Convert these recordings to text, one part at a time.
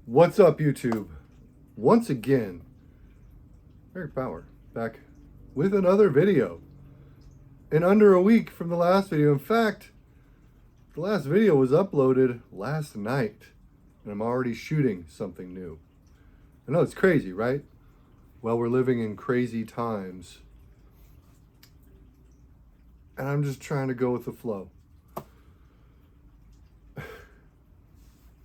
What's up, YouTube? Once again, Eric Bauer back with another video in under a week from the last video. In fact, the last video was uploaded last night and I'm already shooting something new. I know it's crazy, right? Well, we're living in crazy times and I'm just trying to go with the flow.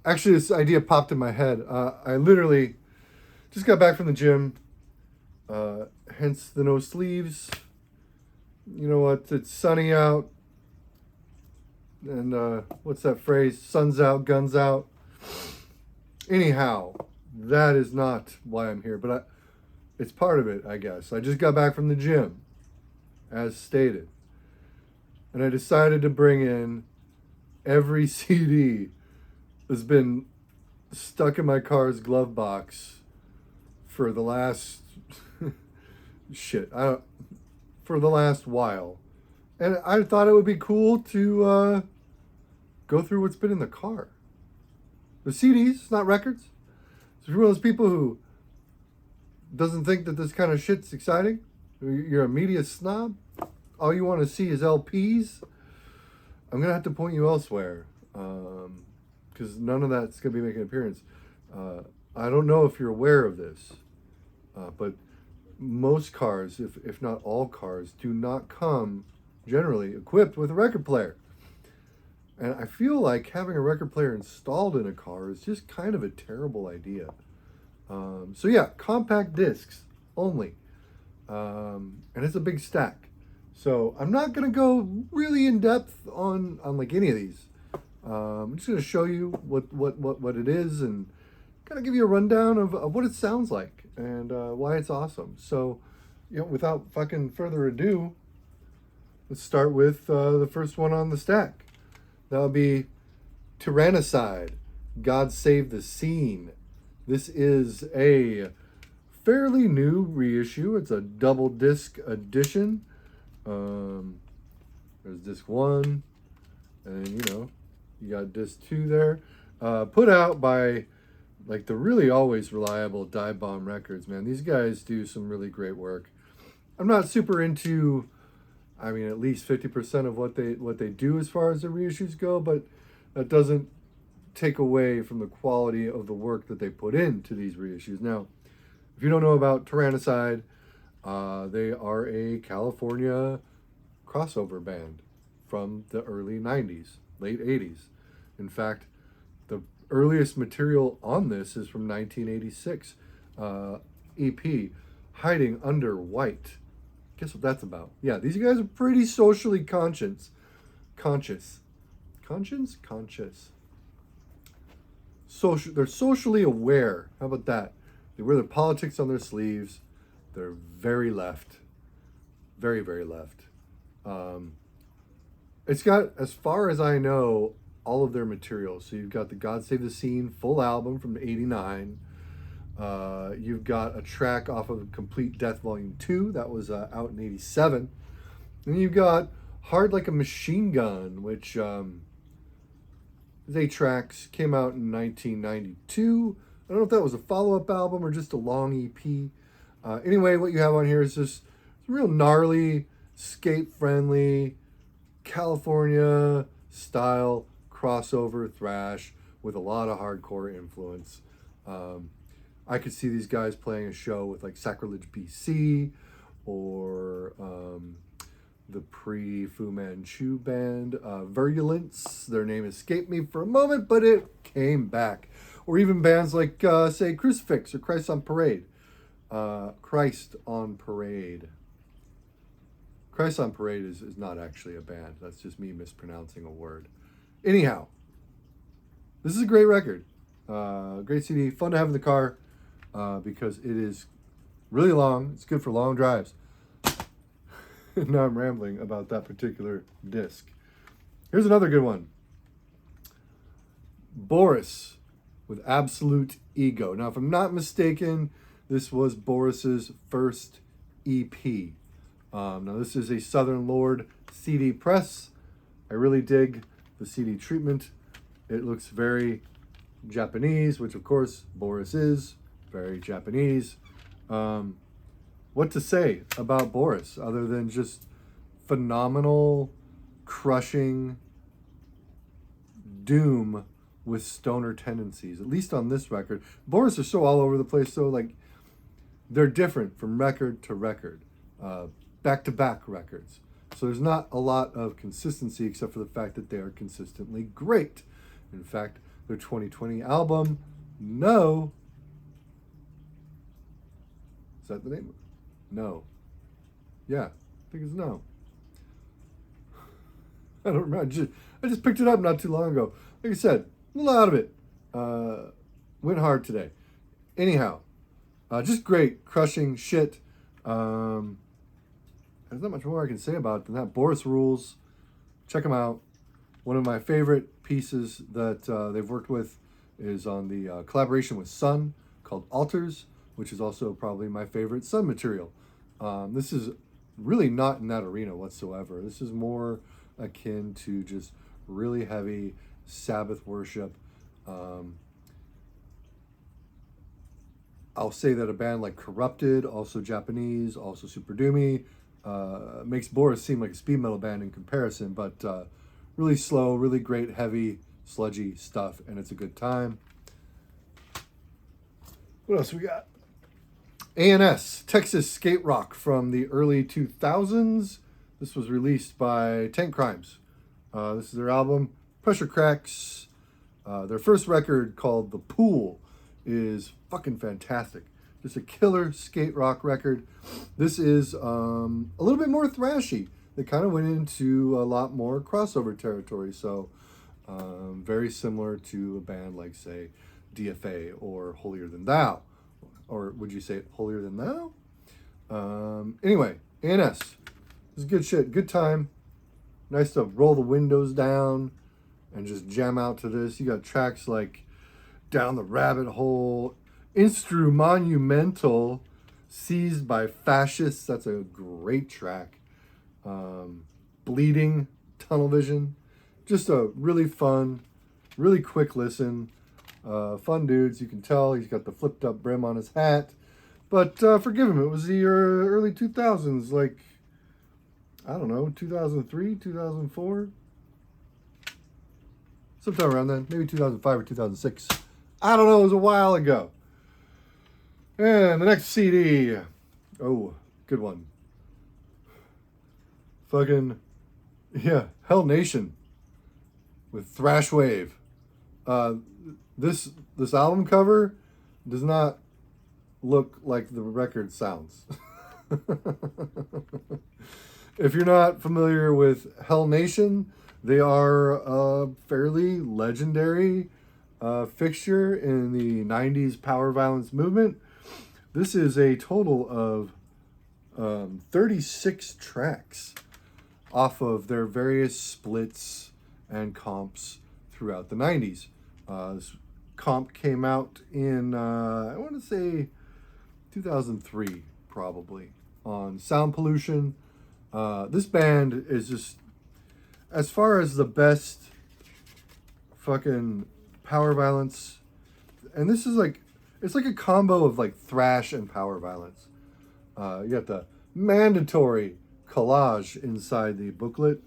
Actually, this idea popped in my head. I literally just got back from the gym, hence the no sleeves. You know what? It's sunny out. And what's that phrase? Sun's out, guns out. Anyhow, that is not why I'm here, but it's part of it, I guess. I just got back from the gym, as stated. And I decided to bring in every CD that's been stuck in my car's glove box for the last for the last while. And I thought it would be cool to go through what's been in the car. The CDs, not records. So if you're one of those people who doesn't think that this kind of shit's exciting, you're a media snob, all you want to see is LPs, I'm going to have to point you elsewhere. Because none of that's going to be making an appearance. I don't know if you're aware of this, but most cars, if not all cars, do not come generally equipped with a record player. And I feel like having a record player installed in a car is just kind of a terrible idea. So yeah, compact discs only. And it's a big stack. So I'm not going to go really in depth on like any of these. I'm just going to show you what it is and kind of give you a rundown of what it sounds like and why it's awesome. So, without fucking further ado, let's start with the first one on the stack. That would be Tyranicide, God Save the Scene. This is a fairly new reissue. It's a double disc edition. There's disc 1, and you got disc 2 there. Put out by like the really always reliable Dive Bomb Records, man. These guys do some really great work. I'm not super into, at least 50% of what they do as far as the reissues go, but that doesn't take away from the quality of the work that they put into these reissues. Now, if you don't know about Tyranicide, they are a California crossover band from the early 90s, late 80s. In fact, the earliest material on this is from 1986 EP, Hiding Under White. Guess what that's about? Yeah, these guys are pretty socially conscious. They're socially aware. How about that? They wear their politics on their sleeves. They're very left. Very, very left. It's got, as far as I know, all of their material. So you've got the God Save the Scene full album from '89. You've got a track off of Complete Death Volume 2 that was out in '87. And you've got Hard Like a Machine Gun, which is 8 tracks, came out in 1992. I don't know if that was a follow-up album or just a long EP. Anyway, what you have on here is just real gnarly, skate-friendly, California style crossover thrash with a lot of hardcore influence. I could see these guys playing a show with like Sacrilege BC or the pre-Fu Manchu band Virulence. Their name escaped me for a moment, but it came back. Or even bands like, say, Crucifix or Christ on Parade. Christ on Parade. Christ on Parade is not actually a band. That's just me mispronouncing a word. Anyhow, this is a great record. Great CD. Fun to have in the car because it is really long. It's good for long drives. Now I'm rambling about that particular disc. Here's another good one. Boris with Absolute Ego. Now, if I'm not mistaken, this was Boris's first EP. Now, this is a Southern Lord CD press. I really dig the CD treatment. It looks very Japanese, which of course Boris is very Japanese. What to say about Boris other than just phenomenal, crushing doom with stoner tendencies, at least on this record. Boris are so all over the place, so like they're different from record to record, back-to-back records. So there's not a lot of consistency except for the fact that they are consistently great. In fact, their 2020 album, No. Is that the name? No. Yeah, I think it's No. I don't remember. I just picked it up not too long ago. Like I said, a little out of it. Went hard today. Anyhow, just great, crushing shit. There's not much more I can say about it than that. Boris rules. Check them out. One of my favorite pieces that they've worked with is on the collaboration with Sun called Altars, which is also probably my favorite Sun material. This is really not in that arena whatsoever. This is more akin to just really heavy Sabbath worship. I'll say that a band like Corrupted, also Japanese, also super doomy, makes Boris seem like a speed metal band in comparison, but really slow, really great, heavy, sludgy stuff, and it's a good time. What else we got? ANS, Texas Skate Rock from the early 2000s. This was released by Tank Crimes. This is their album, Pressure Cracks. Their first record, called The Pool, is fucking fantastic. Just a killer skate rock record. This is a little bit more thrashy. They kind of went into a lot more crossover territory. So very similar to a band like, say, DFA or Holier Than Thou. Or would you say Holier Than Thou? Anyway, ANS. This is good shit. Good time. Nice to roll the windows down and just jam out to this. You got tracks like Down the Rabbit Hole, Instru Monumental, Seized by Fascists. That's a great track. Bleeding, Tunnel Vision. Just a really fun, really quick listen. Fun dudes. You can tell he's got the flipped up brim on his hat. But forgive him. It was the early 2000s, like, I don't know, 2003, 2004? Sometime around then. Maybe 2005 or 2006. I don't know. It was a while ago. And the next CD. Oh, good one. Fucking, yeah, Hellnation with Thrash Wave. This album cover does not look like the record sounds. If you're not familiar with Hellnation, they are a fairly legendary fixture in the 90s power violence movement. This is a total of 36 tracks off of their various splits and comps throughout the 90s. This comp came out in, I want to say, 2003, probably, on Sound Pollution. This band is just, as far as the best fucking power violence, and this is like, it's like a combo of like thrash and power violence. You got the mandatory collage inside the booklet.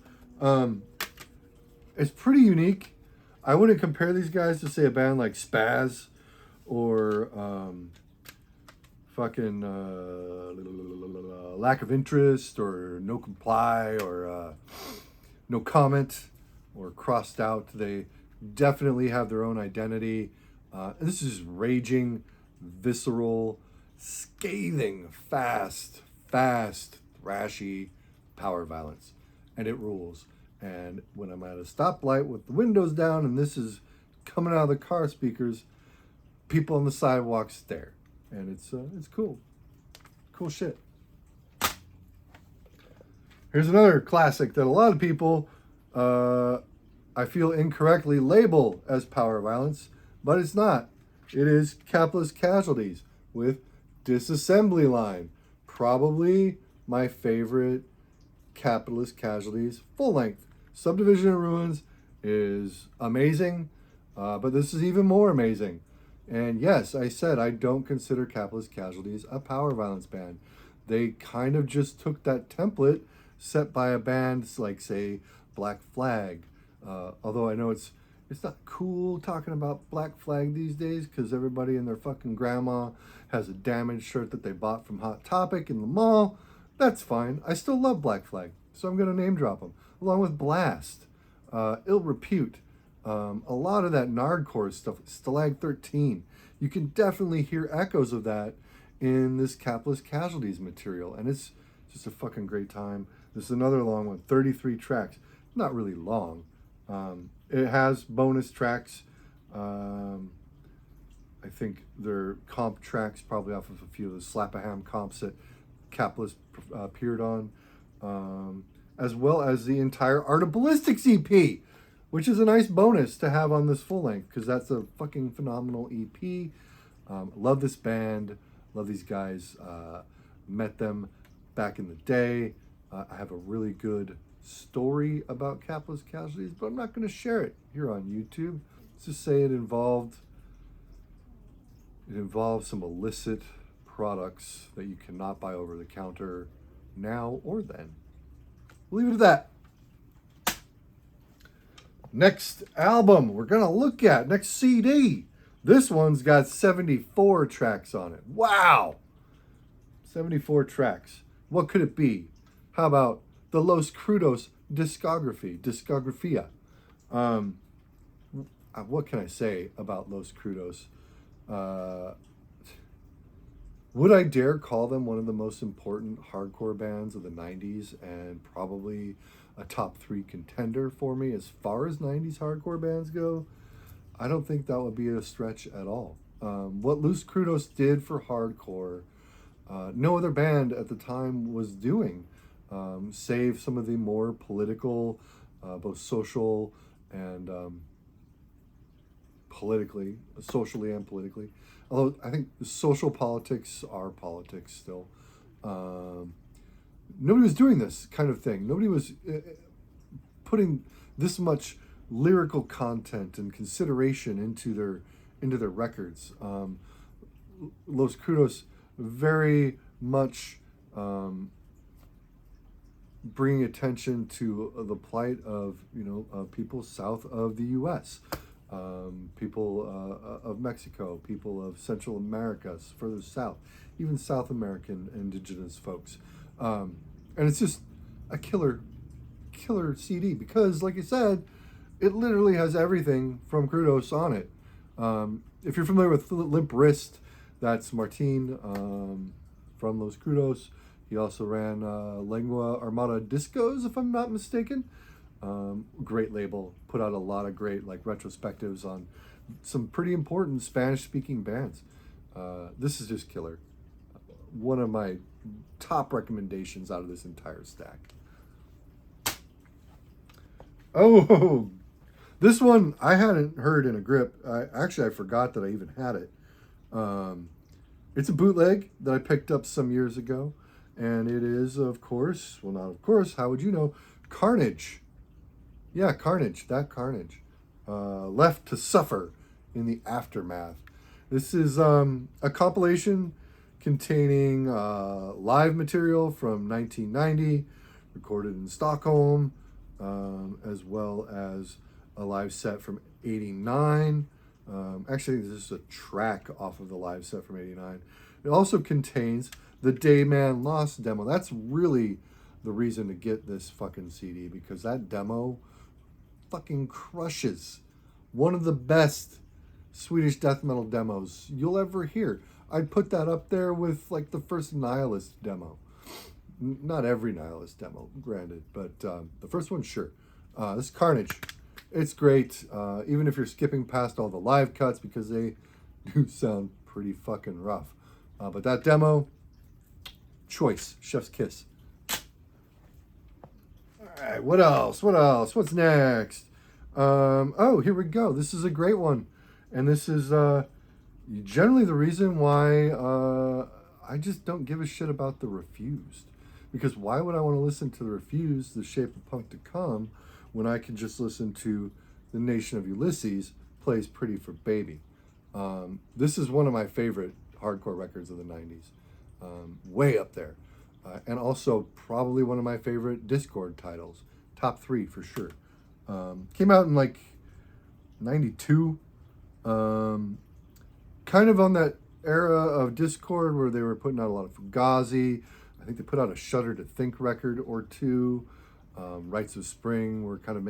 It's pretty unique. I wouldn't compare these guys to, say, a band like Spaz or Lack of Interest or No Comply or No Comment or Crossed Out. They definitely have their own identity. This is raging, visceral, scathing, fast, thrashy power violence. And it rules. And when I'm at a stoplight with the windows down and this is coming out of the car speakers, people on the sidewalk stare. And it's cool. Cool shit. Here's another classic that a lot of people, I feel, incorrectly label as power violence, but it's not. It is Capitalist Casualties with Disassembly Line. Probably my favorite Capitalist Casualties full length. Subdivision in Ruins is amazing. But this is even more amazing. And yes, I said I don't consider Capitalist Casualties a power violence band. They kind of just took that template set by a band like, say, Black Flag. Although I know it's not cool talking about Black Flag these days because everybody and their fucking grandma has a damaged shirt that they bought from Hot Topic in the mall. That's fine. I still love Black Flag, so I'm going to name drop them. Along with Blast, Ill Repute, a lot of that Nardcore stuff, Stalag 13. You can definitely hear echoes of that in this Capitalist Casualties material, and it's just a fucking great time. This is another long one, 33 tracks. Not really long. It has bonus tracks. I think they're comp tracks, probably off of a few of the Slap-a-Ham comps that Capitalist appeared on, as well as the entire Art of Ballistics EP, which is a nice bonus to have on this full length because that's a fucking phenomenal EP. Love this band, love these guys. Met them back in the day. I have a really good story about Capitalist Casualties, but I'm not going to share it here on YouTube. Let's just say it involved some illicit products that you cannot buy over the counter now or then. We'll leave it at that. Next album we're going to look at, next CD. This one's got 74 tracks on it. Wow! 74 tracks. What could it be? How about the Los Crudos discographia? What can I say about Los Crudos? Would I dare call them one of the most important hardcore bands of the 90s and probably a top 3 contender for me as far as 90s hardcore bands go? I don't think that would be a stretch at all. What Los Crudos did for hardcore, no other band at the time was doing, save some of the more political, both social and socially and politically. Although I think social politics are politics still. Nobody was doing this kind of thing. Nobody was putting this much lyrical content and consideration into their records. Los Crudos very much bringing attention to the plight of people south of the U.S., people of Mexico, people of Central America, further south, even South American indigenous folks, and it's just a killer CD because, like I said, it literally has everything from Crudos on it. If you're familiar with Limp Wrist, that's Martin from Los Crudos. He also ran Lengua Armada Discos, if I'm not mistaken. Great label. Put out a lot of great retrospectives on some pretty important Spanish-speaking bands. This is just killer. One of my top recommendations out of this entire stack. Oh, this one I hadn't heard in a grip. I forgot that I even had it. It's a bootleg that I picked up some years ago. And it is, of course, well, not of course, how would you know? Carnage. Yeah, Carnage, that Carnage. Left to Suffer in the Aftermath. This is a compilation containing live material from 1990, recorded in Stockholm, as well as a live set from 89. Actually, this is a track off of the live set from 89. It also contains the Day Man Lost demo. That's really the reason to get this fucking CD, because that demo fucking crushes. One of the best Swedish death metal demos you'll ever hear. I'd put that up there with the first Nihilist demo. Not every Nihilist demo, granted, but the first one, sure. This is Carnage. It's great, even if you're skipping past all the live cuts, because they do sound pretty fucking rough. But that demo, choice, chef's kiss. All right, what else? What's next? Oh, here we go. This is a great one. And this is generally the reason why I just don't give a shit about the Refused. Because why would I want to listen to the Refused, The Shape of Punk to Come, when I can just listen to The Nation of Ulysses, plays pretty for baby. This is one of my favorite hardcore records of the 90s. Way up there. And also probably one of my favorite Discord titles. Top 3 for sure. Came out in like 92. Kind of on that era of Discord where they were putting out a lot of Fugazi. I think they put out a Shudder to Think record or two. Rites of Spring were kind of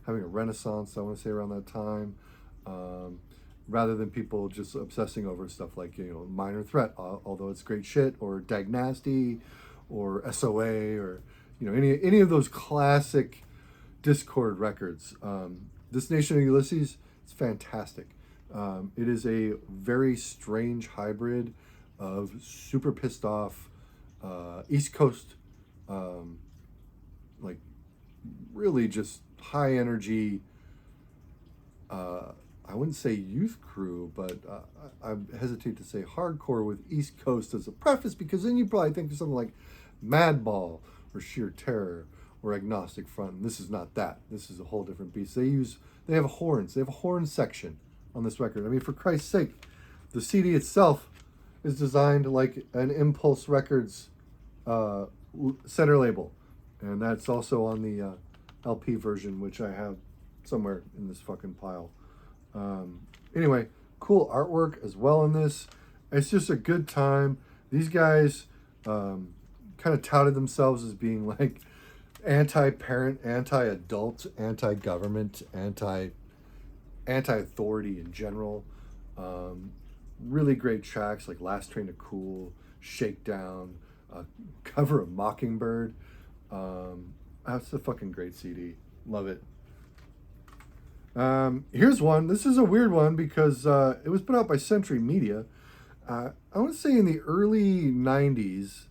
having a renaissance, I want to say, around that time. Rather than people just obsessing over stuff like, Minor Threat, although it's great shit, or Dag Nasty, or SOA, or, any of those classic Discord records. This Nation of Ulysses, it's fantastic. It is a very strange hybrid of super pissed off East Coast, like really just high energy, I wouldn't say youth crew, but I hesitate to say hardcore with East Coast as a preface, because then you probably think of something like Madball or Sheer Terror or Agnostic Front. And this is not that. This is a whole different beast. They have horns. They have a horn section on this record. I mean, for Christ's sake, the CD itself is designed like an Impulse Records center label. And that's also on the LP version, which I have somewhere in this fucking pile. Anyway, cool artwork as well in this. It's just a good time. These guys kind of touted themselves as being like anti-parent, anti-adult, anti-government, anti-authority in general. Really great tracks like Last Train to Cool, Shakedown, cover of Mockingbird. That's a fucking great CD. Love it. Here's one. This is a weird one because it was put out by Century Media. I want to say in the early 90s,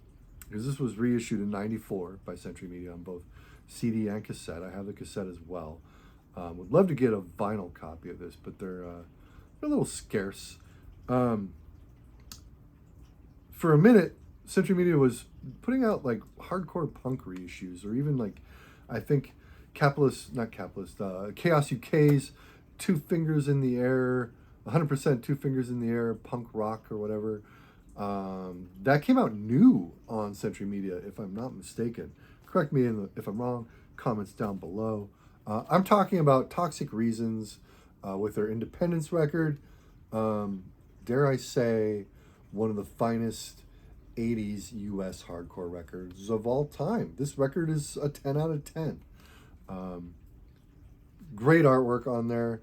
because this was reissued in 94 by Century Media on both CD and cassette. I have the cassette as well. Would love to get a vinyl copy of this, but they're a little scarce. For a minute, Century Media was putting out like hardcore punk reissues, or even like, I think, Chaos UK's Two Fingers in the Air, 100% Two Fingers in the Air, punk rock or whatever. That came out new on Century Media, if I'm not mistaken. Correct me if I'm wrong, comments down below. I'm talking about Toxic Reasons with their Independence record. Dare I say, one of the finest 80s US hardcore records of all time. This record is a 10 out of 10. Great artwork on there.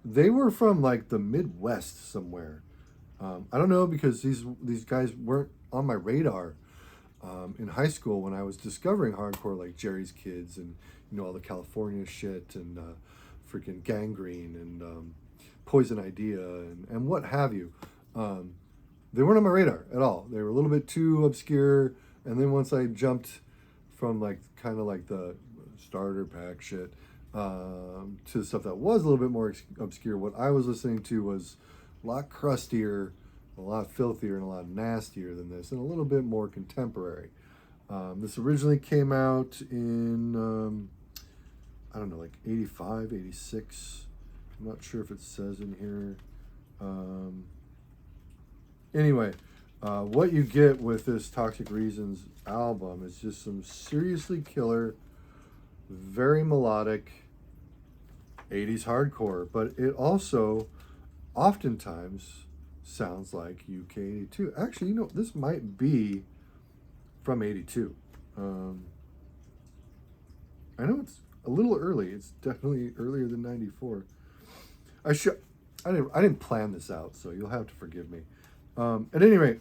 They were from like the Midwest somewhere. I don't know, because these guys weren't on my radar in high school when I was discovering hardcore, like Jerry's Kids and all the California shit and freaking Gangrene and Poison Idea and what have you. They weren't on my radar at all. They were a little bit too obscure. And then once I jumped from like kind of like the starter pack shit to stuff that was a little bit more obscure, what I was listening to was a lot crustier, a lot filthier, and a lot nastier than this, and a little bit more contemporary. This originally came out in, I don't know, like 85, 86. I'm not sure if it says in here. Anyway, what you get with this Toxic Reasons album is just some seriously killer, very melodic 80s hardcore, but it also oftentimes sounds like UK 82. Actually, this might be from 82. I know it's a little early. It's definitely earlier than 94. I didn't plan this out, so you'll have to forgive me. At any rate,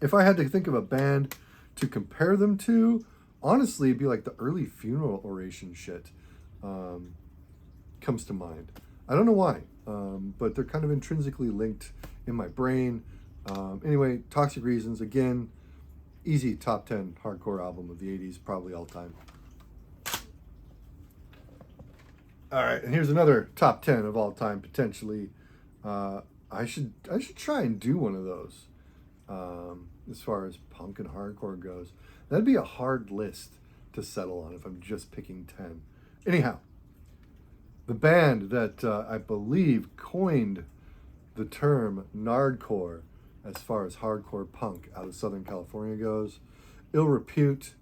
if I had to think of a band to compare them to, honestly, it'd be like the early Funeral Oration shit comes to mind. I don't know why, but they're kind of intrinsically linked in my brain. Anyway, Toxic Reasons, again, easy top 10 hardcore album of the 80s, probably all time. All right, and here's another top 10 of all time, potentially. I should try and do one of those as far as punk and hardcore goes. That'd be a hard list to settle on if I'm just picking 10. Anyhow, The band that I believe coined the term nardcore as far as hardcore punk out of Southern California goes. Ill Repute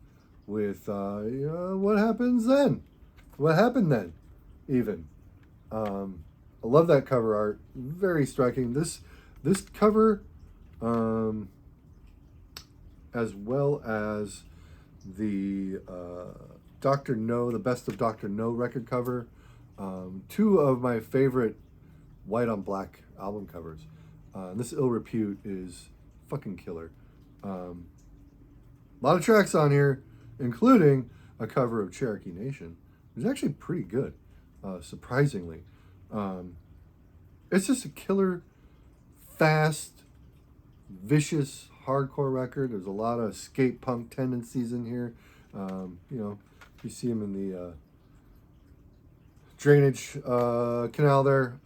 with What Happens Then? What Happened Then? Even. I love that cover art. Very striking. This cover, as well as the Dr. No, the Best of Dr. No record cover. Two of my favorite white on black album covers. This Ill Repute is fucking killer. A lot of tracks on here, including a cover of Cherokee Nation. It's actually pretty good, surprisingly. It's just a killer, fast, vicious, hardcore record. There's a lot of skate punk tendencies in here. You see them in the drainage canal there.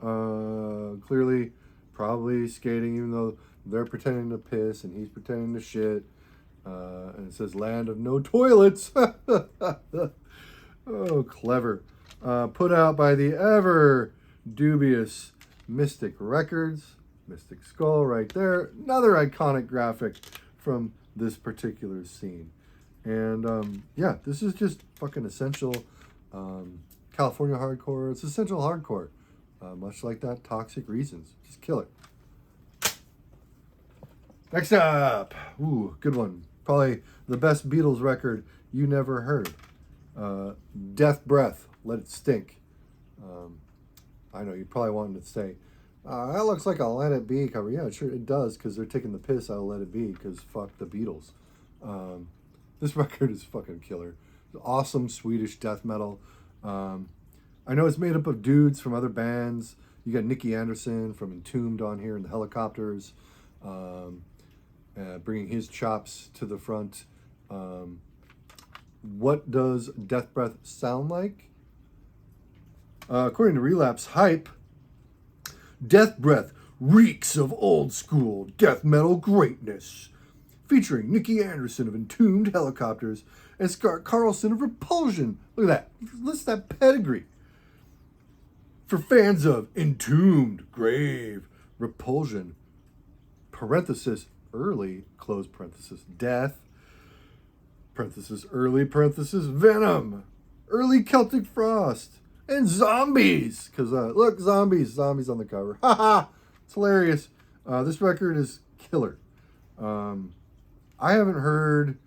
Clearly, probably skating, even though they're pretending to piss and he's pretending to shit. And it says land of no toilets. Oh, clever. Put out by the ever dubious Mystic Records. Mystic Skull right there. Another iconic graphic from this particular scene. And this is just fucking essential California hardcore. It's essential hardcore. Much like that Toxic Reasons. Just kill it. Next up. Ooh, good one. Probably the best Beatles record you never heard. Death Breath, Let It Stink. I know, you probably wanted to say, that looks like a Let It Be cover. Yeah, sure, it does, because they're taking the piss out of Let It Be, because fuck the Beatles. This record is fucking killer. Awesome Swedish death metal. I know it's made up of dudes from other bands. You got Nicky Anderson from Entombed on here in the Helicopters, bringing his chops to the front. What does Death Breath sound like? According to Relapse Hype, Death Breath reeks of old school death metal greatness, featuring Nicky Anderson of Entombed Helicopters and Scott Carlson of Repulsion. Look at that. Listen to that pedigree. For fans of Entombed, Grave, Repulsion, parenthesis, early, close parenthesis, death, parenthesis, early, parenthesis, Venom, early Celtic Frost, and zombies. Because, look, zombies on the cover. Ha ha! It's hilarious. This record is killer. I haven't heard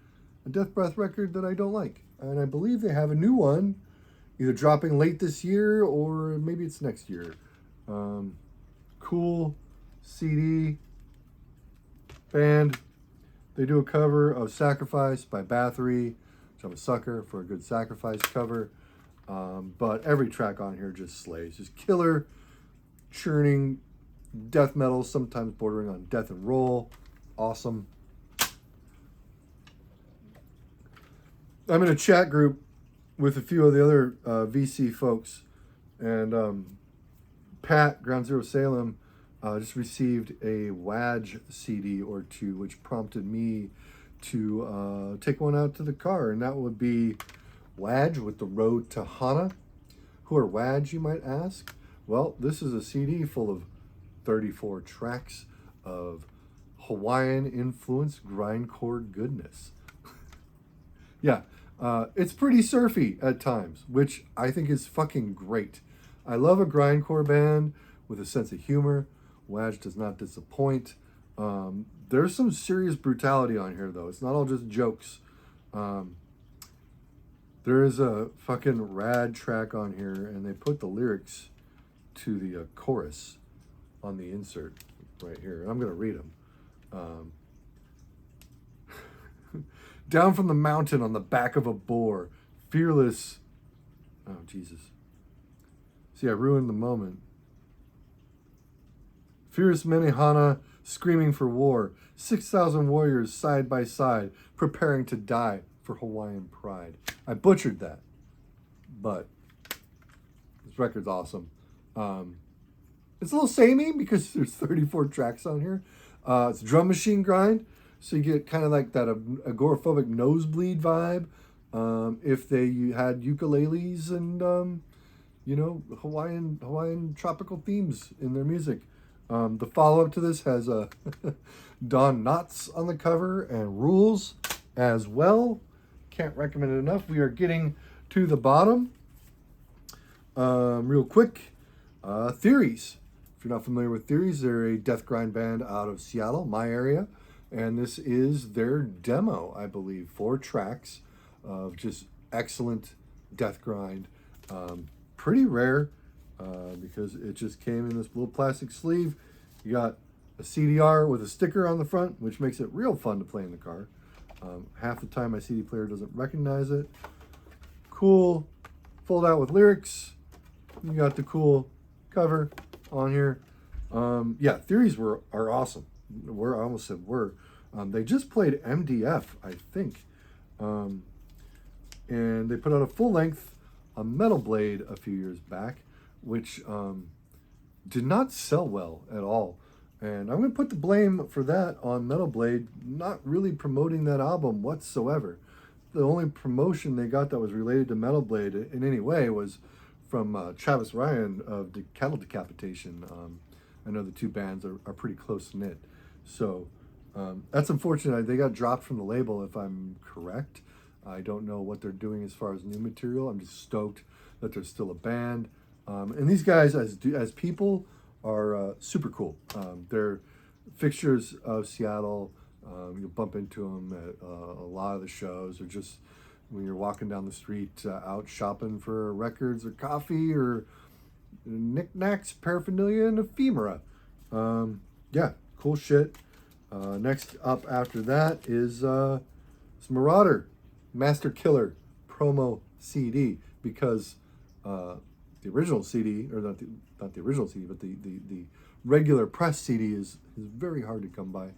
a Death Breath record that I don't like. And I believe they have a new one, either dropping late this year or maybe it's next year. Cool CD band. They do a cover of Sacrifice by Bathory, which I'm a sucker for a good Sacrifice cover. But every track on here just slays. Just killer, churning death metal, sometimes bordering on death and roll. Awesome. I'm in a chat group with a few of the other VC folks, and Pat, Ground Zero Salem, just received a Wedge CD or two, which prompted me to take one out to the car, and that would be Wedge with The Road to Hana. Who are Wedge, you might ask? Well, this is a CD full of 34 tracks of Hawaiian-influenced grindcore goodness. Yeah, it's pretty surfy at times, which I think is fucking great. I love a grindcore band with a sense of humor. Wedge does not disappoint. There's some serious brutality on here, though. It's not all just jokes. There is a fucking rad track on here, and they put the lyrics to the chorus on the insert right here. I'm going to read them. Down from the mountain on the back of a boar, fearless. Oh, Jesus. See, I ruined the moment. Fierce Menehana screaming for war. 6,000 warriors side by side, preparing to die for Hawaiian pride. I butchered that, but this record's awesome. It's a little samey because there's 34 tracks on here. It's drum machine grind, so you get kind of like that agoraphobic nosebleed vibe. If they had ukuleles and Hawaiian tropical themes in their music. The follow up to this has Don Knotts on the cover and Rules as well. Can't recommend it enough. We are getting to the bottom. Real quick, Theories. If you're not familiar with Theories, they're a death grind band out of Seattle, my area, and this is their demo, I believe, 4 tracks of just excellent death grind. Pretty rare because it just came in this little plastic sleeve. You got a CDR with a sticker on the front, which makes it real fun to play in the car. Half the time my CD player doesn't recognize it. Cool fold out with lyrics. You got the cool cover on here. Yeah, Theories are awesome. I almost said were. They just played MDF, I think. And they put out a full length Metal Blade a few years back, which did not sell well at all. And I'm going to put the blame for that on Metal Blade not really promoting that album whatsoever. The only promotion they got that was related to Metal Blade in any way was from Travis Ryan of Cattle Decapitation. I know the two bands are pretty close-knit. So that's unfortunate. They got dropped from the label, if I'm correct. I don't know what they're doing as far as new material. I'm just stoked that they're still a band. And these guys, as people, are super cool. They're fixtures of Seattle. You'll bump into them at a lot of the shows, or just when you're walking down the street out shopping for records or coffee or knickknacks, paraphernalia, and ephemera. Yeah, cool shit. Next up after that is Marauder, Master Killer promo CD, because the original CD, or not the original CD, but the regular press CD is very hard to come by,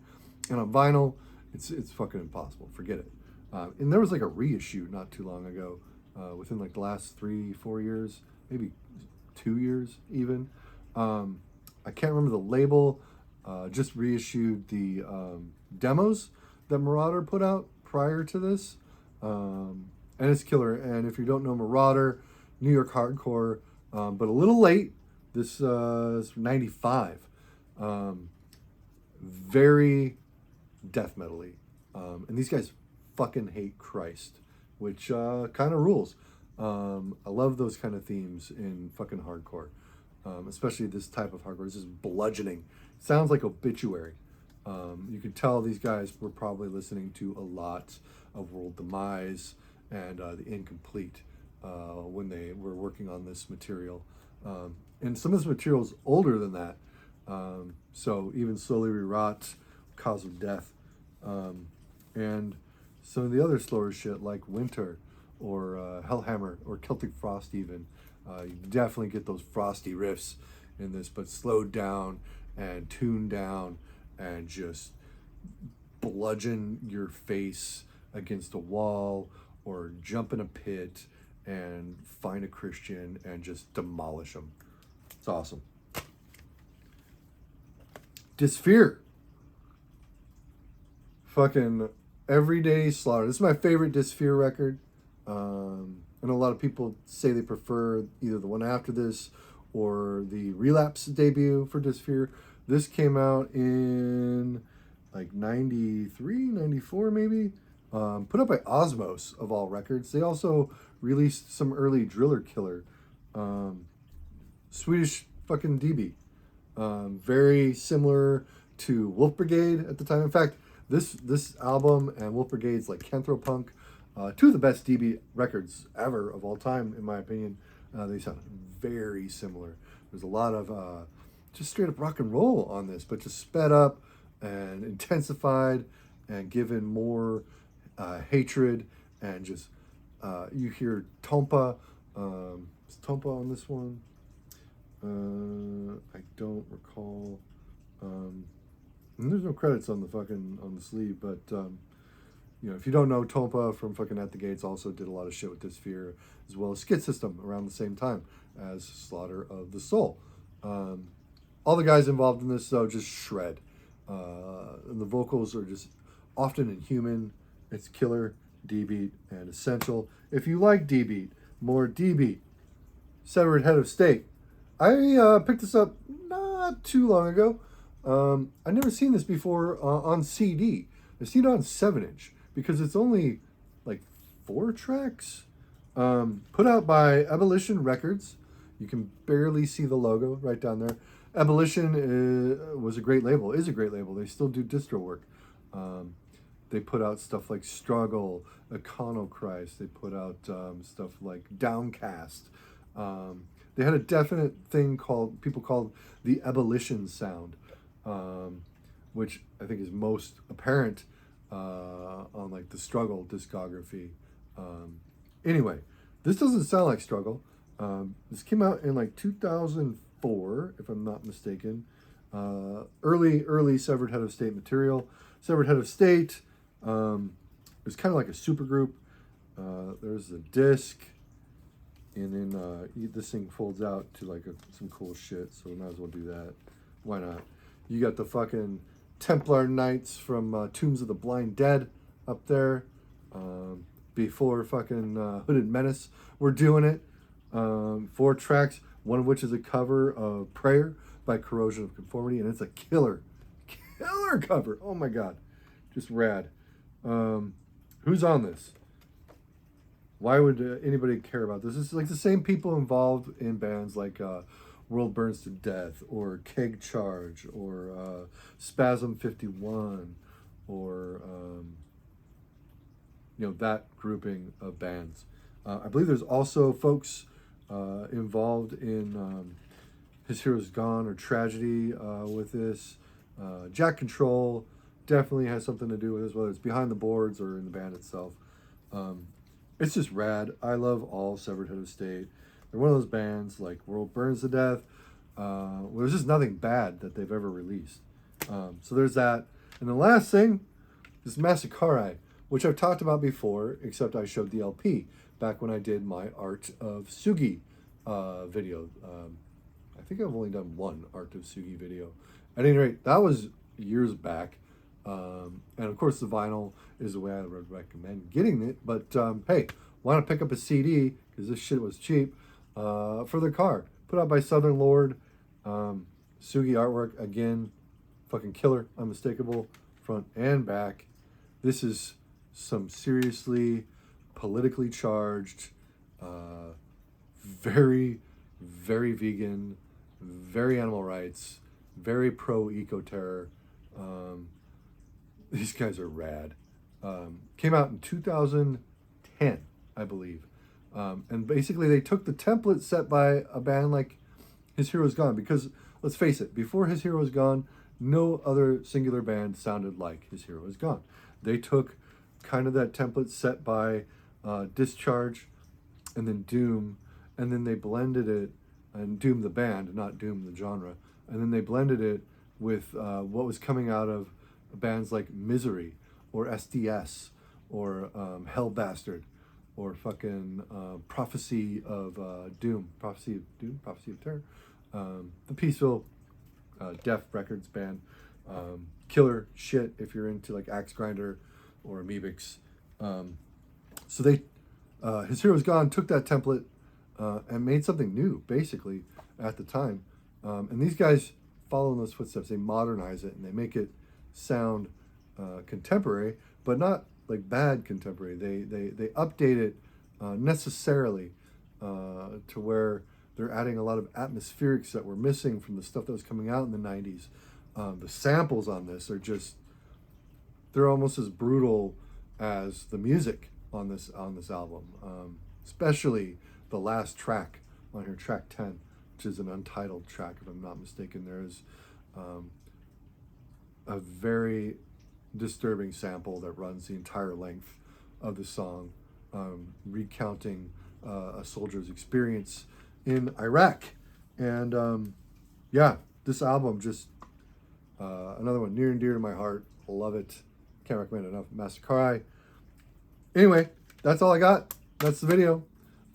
and on vinyl, it's fucking impossible. Forget it. And there was like a reissue not too long ago, within like the last 3-4 years, maybe 2 years even. I can't remember the label. Just reissued the demos that Marauder put out prior to this, and it's killer. And if you don't know Marauder, New York hardcore, but a little late. This is 95. Very death metal-y. And these guys fucking hate Christ, which kind of rules. I love those kind of themes in fucking hardcore, especially this type of hardcore. This is bludgeoning. Sounds like Obituary. You could tell these guys were probably listening to a lot of World Demise and the Incomplete when they were working on this material. And some of this material is older than that. So even Slowly Rerot, Cause of Death, and some of the other slower shit like Winter or Hellhammer or Celtic Frost even. You definitely get those frosty riffs in this, but slowed down and tuned down and just bludgeon your face against a wall or jump in a pit and find a Christian and just demolish them. It's awesome. Dysphere. Fucking Everyday Slaughter. This is my favorite Dysphere record. And a lot of people say they prefer either the one after this or the Relapse debut for Dysphere. This came out in like 93, 94 maybe. Put up by Osmos of all records. They also released some early Driller Killer. Swedish fucking DB. Very similar to Wolf Brigade at the time. In fact, this album and Wolf Brigade's like Canthropunk, two of the best DB records ever of all time, in my opinion. They sound very similar. There's a lot of just straight up rock and roll on this, but just sped up and intensified and given more hatred, and just you hear Tompa. Is Tompa on this one? I don't recall. And there's no credits on the sleeve, but if you don't know, Tompa from fucking At the Gates also did a lot of shit with Dysphere, as well as Skid System around the same time as Slaughter of the Soul. All the guys involved in this though just shred. And the vocals are just often inhuman. It's killer, D-beat, and essential. If you like D-beat, more D-beat. Severed Head of State. I picked this up not too long ago. I'd never seen this before on CD. I've seen it on 7-inch because it's only like 4 tracks. Put out by Abolition Records. You can barely see the logo right down there. Abolition was a great label, is a great label. They still do distro work. They put out stuff like Struggle, Iconochrist. They put out stuff like Downcast. They had a definite thing people called the Abolition sound, which I think is most apparent on like the Struggle discography. Anyway, this doesn't sound like Struggle. This came out in like 2004, if I'm not mistaken. Early Severed Head of State material. Severed Head of State. It was kind of like a super group. There's the disc, and then this thing folds out to like some cool shit. So we might as well do that. Why not? You got the fucking Templar Knights from Tombs of the Blind Dead up there. Before fucking Hooded Menace were doing it. 4 tracks, one of which is a cover of Prayer by Corrosion of Conformity, and it's a killer cover. Oh my god, just rad. Who's on this? Why would anybody care about this? It's like the same people involved in bands like World Burns to Death or Keg Charge or Spasm 51 or that grouping of bands. I believe there's also folks involved in His Hero's Gone or Tragedy with this. Jack Control definitely has something to do with this, whether it's behind the boards or in the band itself. It's just rad. I love all Severed Head of State. They're one of those bands like World Burns to Death. Where there's just nothing bad that they've ever released. So there's that. And the last thing is Massacrite, which I've talked about before, except I showed the LP back when I did my Art of Sugi video. I think I've only done one Art of Sugi video. At any rate, that was years back. And of course the vinyl is the way I would recommend getting it. But hey, want to pick up a CD, because this shit was cheap, for the car. Put out by Southern Lord. Sugi artwork, again, fucking killer, unmistakable, front and back. This is some seriously politically charged, very, very vegan, very animal rights, very pro eco-terror. These guys are rad. Came out in 2010, I believe. And basically they took the template set by a band like His Hero's Gone, because let's face it, before His Hero's Gone, no other singular band sounded like His Hero Is Gone. They took kind of that template set by Discharge and then Doom, and then they blended it, and Doom the band, not Doom the genre, and then they blended it with what was coming out of bands like Misery or SDS or Hell Bastard or fucking Prophecy of Doom, Prophecy of Terror, the Peaceful Death Records band. Killer shit if you're into like Axe Grinder or Amoebics. So they, His Hero's Gone took that template and made something new, basically, at the time. And these guys follow in those footsteps. They modernize it and they make it sound contemporary, but not like bad contemporary. They update it necessarily to where they're adding a lot of atmospherics that were missing from the stuff that was coming out in the 90s. The samples on this are just, they're almost as brutal as the music on this album, especially the last track on here, track 10, which is an untitled track, if I'm not mistaken. There is a very disturbing sample that runs the entire length of the song, recounting a soldier's experience in Iraq. And yeah, this album just another one near and dear to my heart. Love it. Can't recommend it enough. Massacrite. Anyway, that's all I got. That's the video.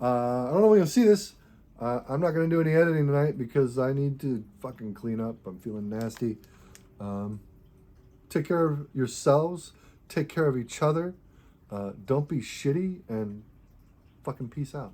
I don't know when you'll see this. I'm not going to do any editing tonight because I need to fucking clean up. I'm feeling nasty. Take care of yourselves. Take care of each other. Don't be shitty, and fucking peace out.